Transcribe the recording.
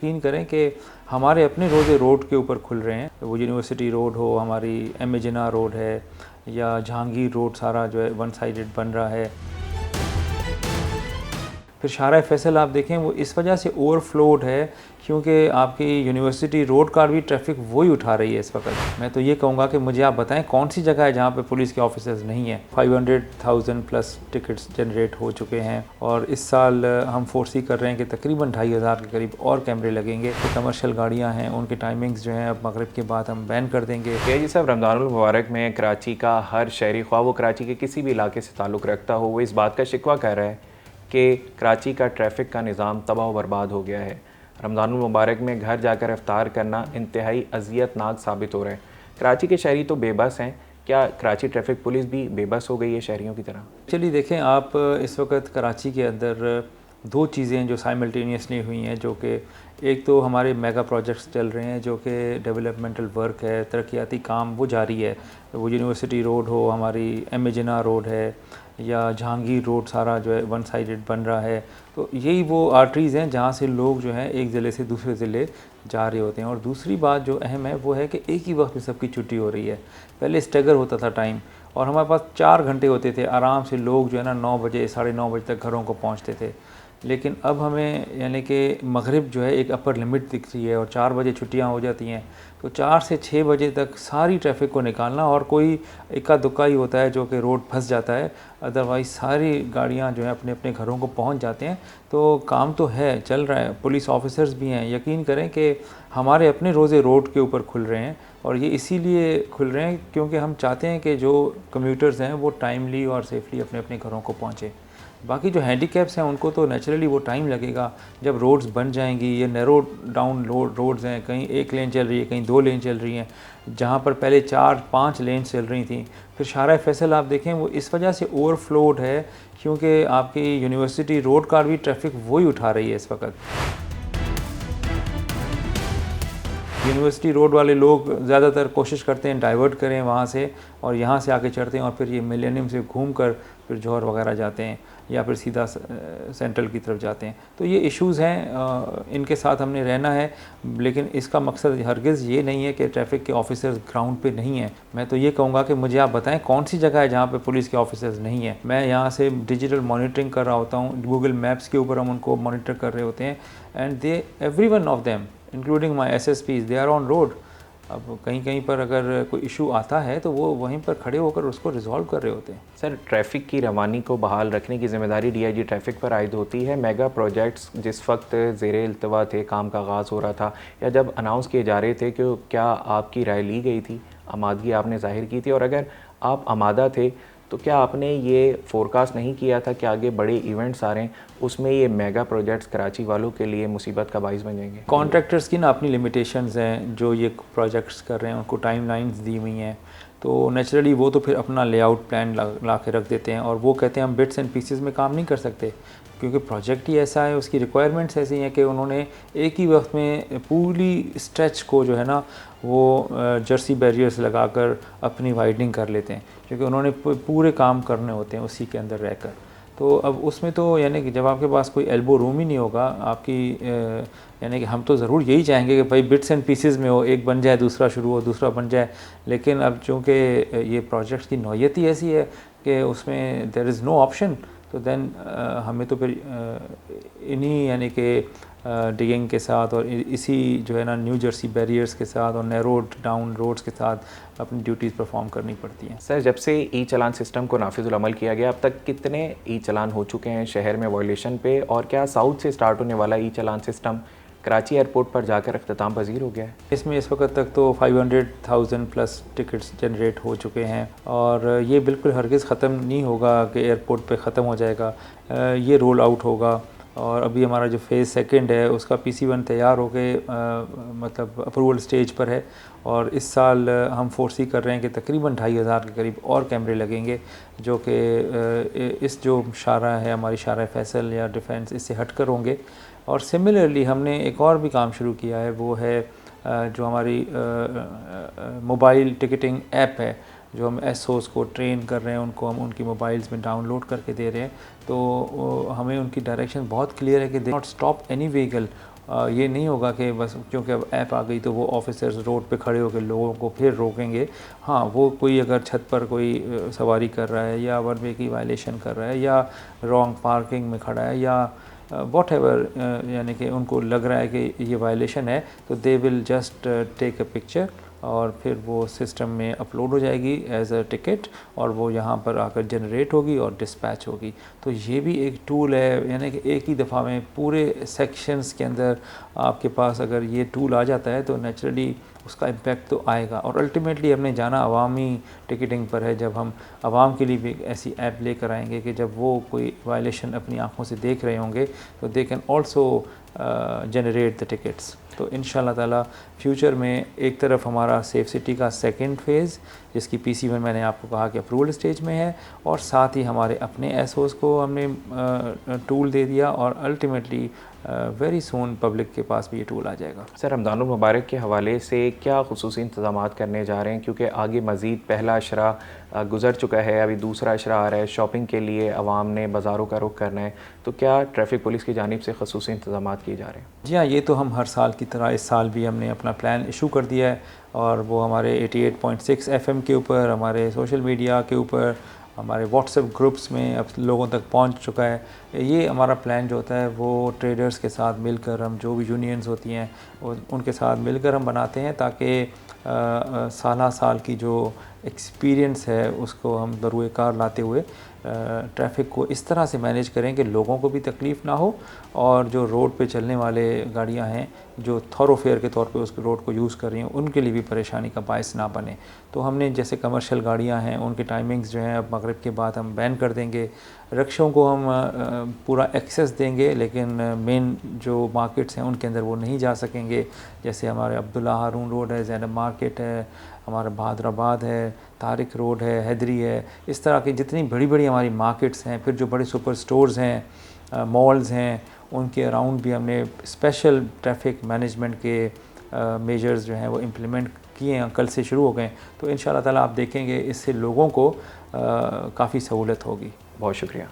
यकीन करें कि हमारे अपने रोज़े रोड के ऊपर खुल रहे हैं। वो यूनिवर्सिटी रोड हो, हमारी एम ए जिन्ना रोड है या जहांगीर रोड, सारा जो है वन साइडेड बन रहा है। फिर शाहराह फैसल आप देखें वो इस वजह से ओवरफ्लोड है क्योंकि आपकी यूनिवर्सिटी रोड का भी ट्रैफिक वही उठा रही है इस वक्त। मैं तो ये कहूँगा कि मुझे आप बताएं कौन सी जगह है जहाँ पे पुलिस के ऑफिसर्स नहीं है। 500,000 प्लस टिकट्स जनरेट हो चुके हैं और इस साल हम फोर्सी कर रहे हैं कि तकरीबन 2,500 के करीब और कैमरे लगेंगे। तो कमर्शियल गाड़ियाँ हैं उनके टाइमिंग्स जो हैं अब मगरिब के बाद हम बैन कर देंगे। जी साहब, रमज़ानुल मुबारक में कराची का हर शहरी, ख्वाह वो कराची के किसी भी इलाके से ताल्लुक़ रखता हो, वो इस बात का शिकवा कर रहा है कि कराची का ट्रैफ़िक का निज़ाम तबाह बर्बाद हो गया है। रमज़ानुल मुबारक में घर जाकर इफ्तार करना इंतहाई अज़ियतनाक साबित हो रहा है। कराची के शहरी तो बेबस हैं, क्या कराची ट्रैफिक पुलिस भी बेबस हो गई है शहरियों की तरह? चलिए देखें, आप इस वक्त कराची के अंदर दो चीज़ें जो साइमल्टेनियसली हुई हैं, जो कि एक तो हमारे मेगा प्रोजेक्ट्स चल रहे हैं जो कि डेवलपमेंटल वर्क है, तरक्याती काम वो जारी है। वो यूनिवर्सिटी रोड हो, हमारी एम ए जिन्ना रोड है या जहांगीर रोड, सारा जो है वन साइडेड बन रहा है। तो यही वो आर्टरीज़ हैं जहाँ से लोग जो हैं एक ज़िले से दूसरे ज़िले जा रहे होते हैं। और दूसरी बात जो अहम है वो है कि एक ही वक्त में सबकी छुट्टी हो रही है। पहले स्टैगर होता था टाइम और हमारे पास 4 घंटे होते थे, आराम से लोग जो है ना 9 बजे 9:30 बजे तक घरों को पहुँचते थे। लेकिन अब हमें यानी कि मगरिब जो है एक अपर लिमिट दिख रही है और 4 बजे छुट्टियां हो जाती हैं। तो 4 से 6 बजे तक सारी ट्रैफिक को निकालना, और कोई इक्का दुक्का ही होता है जो कि रोड फंस जाता है, अदरवाइज़ सारी गाड़ियां जो है अपने अपने घरों को पहुंच जाते हैं। तो काम तो है, चल रहा है, पुलिस ऑफिसर्स भी हैं। यकीन करें कि हमारे अपने रोज़े रोड के ऊपर खुल रहे हैं और ये इसीलिए खुल रहे हैं क्योंकि हम चाहते हैं कि जो कम्यूटर्स हैं वो टाइमली और सेफली अपने अपने घरों को पहुँचें। बाकी जो हैंडीकैप्स हैं उनको तो नेचुरली वो टाइम लगेगा जब रोड्स बन जाएंगी। ये नैरो डाउन रोड्स हैं, कहीं 1 लेन चल रही है, कहीं 2 लेन चल रही हैं, जहाँ पर पहले 4-5 लेन चल रही थी। फिर शाहराह फैसल आप देखें वो इस वजह से ओवरफ्लोड है क्योंकि आपकी यूनिवर्सिटी रोड का भी ट्रैफिक वही उठा रही है इस वक्त। यूनिवर्सिटी रोड वाले लोग ज़्यादातर कोशिश करते हैं डाइवर्ट करें वहाँ से और यहाँ से आके चढ़ते हैं और फिर ये मिलेनियम से घूमकर फिर जौहर वगैरह जाते हैं या फिर सीधा सेंट्रल की तरफ जाते हैं। तो ये इश्यूज़ हैं, इनके साथ हमने रहना है। लेकिन इसका मकसद हरगिज़ ये नहीं है कि ट्रैफिक के ऑफिसर्स ग्राउंड पे नहीं हैं। मैं तो ये कहूँगा कि मुझे आप बताएं कौन सी जगह है जहाँ पे पुलिस के ऑफिसर्स नहीं हैं। मैं यहाँ से डिजिटल मॉनिटरिंग कर रहा होता हूँ, गूगल मैप्स के ऊपर हम उनको मॉनिटर कर रहे होते हैं and they every one of them including my SSPs they are on road. अब कहीं कहीं पर अगर कोई इशू आता है तो वो वहीं पर खड़े होकर उसको रिजॉल्व कर रहे होते हैं। सर, ट्रैफ़िक की रवानी को बहाल रखने की ज़िम्मेदारी DIG ट्रैफ़िक पर आयद होती है। मेगा प्रोजेक्ट्स जिस वक्त ज़ेरे इल्तवा थे, काम का आगाज़ हो रहा था या जब अनाउंस किए जा रहे थे, कि क्या आपकी राय ली गई थी, आमादगी आपने ज़ाहिर की थी, और अगर आप आमादा थे तो क्या आपने ये फोरकास्ट नहीं किया था कि आगे बड़े इवेंट्स आ रहे हैं, उसमें ये मेगा प्रोजेक्ट्स कराची वालों के लिए मुसीबत का बाइस बन जाएंगे? कॉन्ट्रैक्टर्स की ना अपनी लिमिटेशंस हैं, जो ये प्रोजेक्ट्स कर रहे हैं उनको टाइमलाइंस दी हुई हैं, तो नेचुरली वो तो फिर अपना लेआउट प्लान ला के रख देते हैं और वो कहते हैं हम बिट्स एंड पीसेस में काम नहीं कर सकते क्योंकि प्रोजेक्ट ही ऐसा है, उसकी रिक्वायरमेंट्स ऐसी हैं कि उन्होंने एक ही वक्त में पूरी स्ट्रेच को जो है ना वो जर्सी बैरियर्स लगाकर अपनी वाइडनिंग कर लेते हैं क्योंकि उन्होंने पूरे काम करने होते हैं उसी के अंदर रहकर। तो अब उसमें तो यानी कि जब आपके पास कोई एल्बो रूम ही नहीं होगा आपकी, यानी कि हम तो ज़रूर यही चाहेंगे कि भाई बिट्स एंड पीसेस में हो, एक बन जाए दूसरा शुरू हो, दूसरा बन जाए। लेकिन अब चूँकि ये प्रोजेक्ट्स की नौयत ही ऐसी है कि उसमें देयर इज़ नो ऑप्शन, तो देन हमें तो फिर इन्हीं यानी कि डिगिंग के साथ और इसी जो है ना न्यू जर्सी बैरियर्स के साथ और नैरो डाउन रोड्स के साथ अपनी ड्यूटीज़ परफॉर्म करनी पड़ती हैं। सर, जब से ई चलान सिस्टम को नाफिजुल अमल किया गया, अब तक कितने ई चलान हो चुके हैं शहर में वायलेशन पे, और क्या साउथ से स्टार्ट होने वाला ई चलान सिस्टम कराची एयरपोर्ट पर जाकर अख्ताम पजीर हो गया है? इसमें इस वक्त तक तो 500,000 प्लस टिकट्स जनरेट हो चुके हैं और ये बिल्कुल हरगिज़ ख़त्म नहीं होगा कि एयरपोर्ट पे ख़त्म हो जाएगा। ये रोल आउट होगा और अभी हमारा जो फ़ेज़ 2 है उसका PC1 तैयार हो के मतलब अप्रूवल स्टेज पर है और इस साल हम फोर्सी कर रहे हैं कि तकरीबन 2,500 के करीब और कैमरे लगेंगे जो कि इस जो शाहराह है हमारी शाहराह फैसल या डिफेंस, इससे हटकर होंगे। और सिमिलरली हमने एक और भी काम शुरू किया है, वो है जो हमारी मोबाइल टिकटिंग ऐप है, जो हम SOs को ट्रेन कर रहे हैं, उनको हम उनकी मोबाइल्स में डाउनलोड करके दे रहे हैं। तो हमें उनकी डायरेक्शन बहुत क्लियर है कि they not stop any vehicle ये नहीं होगा कि बस क्योंकि अब ऐप आ गई तो वो ऑफिसर्स रोड पे खड़े होकर लोगों को फिर रोकेंगे। हाँ, वो कोई अगर छत पर कोई सवारी कर रहा है या वन वे की वायलेशन कर रहा है या रॉन्ग पार्किंग में खड़ा है या वॉट एवर, यानी कि उनको लग रहा है कि ये वायलेशन है, तो they will just take a picture और फिर वो सिस्टम में अपलोड हो जाएगी एज अ टिकट और वो यहाँ पर आकर जनरेट होगी और डिस्पैच होगी। तो ये भी एक टूल है, यानी कि एक ही दफ़ा में पूरे सेक्शंस के अंदर आपके पास अगर ये टूल आ जाता है तो नेचुरली उसका इम्पैक्ट तो आएगा। और अल्टीमेटली हमने जाना अवामी टिकटिंग पर है, जब हम आवाम के लिए भी एक ऐसी ऐप लेकर आएंगे कि जब वो कोई वायलेशन अपनी आंखों से देख रहे होंगे तो they can also generate the tickets. तो इंशाल्लाह ताला फ्यूचर में एक तरफ हमारा सेफ सिटी का सेकंड फेज़ जिसकी PC1 मैंने आपको कहा कि अप्रूवल स्टेज में है, और साथ ही हमारे अपने एसओस को हमने टूल दे दिया और अल्टीमेटली वेरी सून पब्लिक के पास भी ये टूल आ जाएगा। सर, रमज़ानुल मुबारक के हवाले से क्या खुसूसी इंतज़ामात करने जा रहे हैं, क्योंकि आगे मज़ीद पहला अशरा गुज़र चुका है, अभी दूसरा अशरा आ रहा है, शॉपिंग के लिए आवाम ने बाज़ारों का रुख करना है, तो क्या ट्रैफिक पुलिस की जानिब से खुसूसी इंतज़ामात किए जा रहे हैं? जी हाँ, ये तो हम हर साल की तरह इस साल भी हमने अपना प्लान इशू कर दिया है और वो हमारे 88.6 FM के ऊपर, हमारे सोशल मीडिया के ऊपर, हमारे व्हाट्सएप ग्रुप्स में अब लोगों तक पहुंच चुका है। ये हमारा प्लान जो होता है वो ट्रेडर्स के साथ मिलकर, हम जो भी यूनियंस होती हैं उनके साथ मिलकर हम बनाते हैं ताकि साल की जो एक्सपीरियंस है उसको हम दरूए कार लाते हुए ट्रैफिक को इस तरह से मैनेज करें कि लोगों को भी तकलीफ़ ना हो और जो रोड पे चलने वाले गाड़ियां हैं जो थॉरोफेयर के तौर पे उस रोड को यूज़ कर रही हैं उनके लिए भी परेशानी का बायस ना बने। तो हमने जैसे कमर्शियल गाड़ियां हैं उनके टाइमिंग्स जो हैं अब मगरिब के बाद हम बैन कर देंगे। रिक्शों को हम पूरा एक्सेस देंगे लेकिन मेन जो मार्केट्स हैं उनके अंदर वो नहीं जा सकेंगे। जैसे हमारे अब्दुल्ला हारून रोड है, ज़ैनब मार्केट है, हमारा बहादुराबाद है, तारिक रोड है, हैदरी है, इस तरह की जितनी बड़ी बड़ी हमारी मार्केट्स हैं, फिर जो बड़े सुपर स्टोर्स हैं, मॉल्स हैं, उनके अराउंड भी हमने स्पेशल ट्रैफिक मैनेजमेंट के मेजर्स जो हैं वो इम्प्लीमेंट किए हैं, कल से शुरू हो गए। तो इंशाल्लाह ताला आप देखेंगे इससे लोगों को काफ़ी सहूलत होगी। बहुत शुक्रिया।